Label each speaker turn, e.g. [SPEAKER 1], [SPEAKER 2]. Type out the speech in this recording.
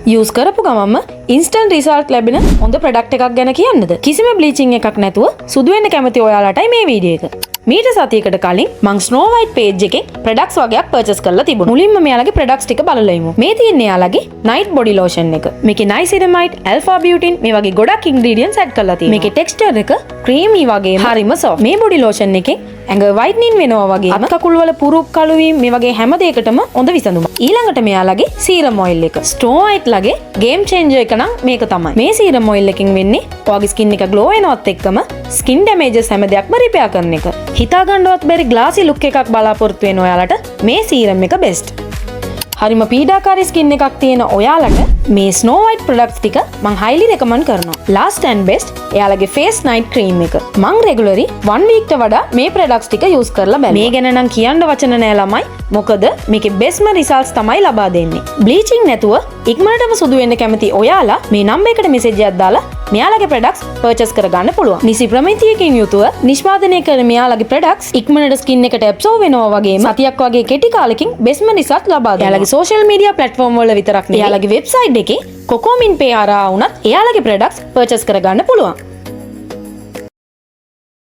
[SPEAKER 1] Use කරපු ගමන්ම instant result ලැබෙන හොඳ ප්‍රොඩක්ට් එකක් ගැන කියන්නද? කිසිම බ්ලීචින් එකක් නැතුව සුදු වෙන්න කැමති ඔයාලටයි මේ වීඩියෝ එක. මීට සතියකට කලින් මං ස්නෝ වයිට් පේජ් එකෙන් ප්‍රොඩක්ට්ස් වගේක් පර්චේස් කරලා තිබුණා. මුලින්ම මෙයාලගේ ප්‍රොඩක්ට්ස් ටික බලලා ඉමු. මේ තියෙන්නේ එයාලගේ නයිට් බොඩි ලෝෂන් එක. මේකේ නයිසිනමයිඩ්, ඇල්ෆා බියුටින් මේ වගේ ගොඩක් ඉන්ග්‍රීඩියන්ට්ස් ඇඩ් කරලා තියෙනවා. මේකේ ටෙක්ස්චර් එක ක්‍රීමි වගේ හරිම සොෆ්ට්. මේ බොඩි ලෝෂන් එකෙන් ඇඟ වයිට්නින් වෙනවා වගේ අත් කකුල් වල පුරුක් කළු වීම මේ වගේ හැම දෙයකටම හොඳ විසඳුමක්. ඊළඟට මෙයාලගේ සීරම් ඔයිල් එක. ස්නෝ වයිට් ලගේ ගේම් චේන්ජර් එක නම් මේක තමයි. මේ සීරම් ඔයිල් එකෙන් වෙන්නේ ඔයාගේ ස්කින් එක ග්ලෝ වෙනවත් එක්කම ස්කින් ඩැමේජස් හැම දෙයක්ම රිපෙයාර් කරන එක. හිතා ගන්නවත් බැරි ග්ලාසි ලුක් එකක් බලාපොරොත්තු වෙන ඔයාලට මේ සීරම් එක බෙස්ට්. හරිම පීඩාකාරී ස්කින් එකක් තියෙන ඔයාලට මේ ස්නෝ වයිට් ප්‍රොඩක්ට්ස් ටික මං highly recommend කරනවා. last and best එයාලගේ face night cream එක. මං regularly 1 week ට වඩා මේ ප්‍රොඩක්ට්ස් ටික use කරලා බැලුවා. මේ ගැන නම් කියන්න වචන නෑ ළමයි. මොකද මේකේ bestම results තමයි ලබා දෙන්නේ. bleaching නැතුව ඉක්මනටම සුදු වෙන්න කැමති ඔයාලා මේ නම්බර් එකට message එකක් දාලා මෙයාලගේ ප්‍රොඩක්ට්ස් purchase කරගන්න පුළුවන්. නිසි ප්‍රමිතියකින් යුතුව නිෂ්පාදනය කරන මෙයාලගේ ප්‍රොඩක්ට්ස් ඉක්මනට ස්කින් එකට absorb වෙනවා වගේම සතියක් වගේ කෙටි කාලෙකින් bestම result ලබා දෙනවා. එයාලගේ social media platform වල විතරක් නෙවෙයි එයාලගේ website එකේ කොකොමින් පේ හරහා වුණත් එයාලගේ ප්‍රොඩක්ට්ස් purchase කරගන්න පුළුවන්.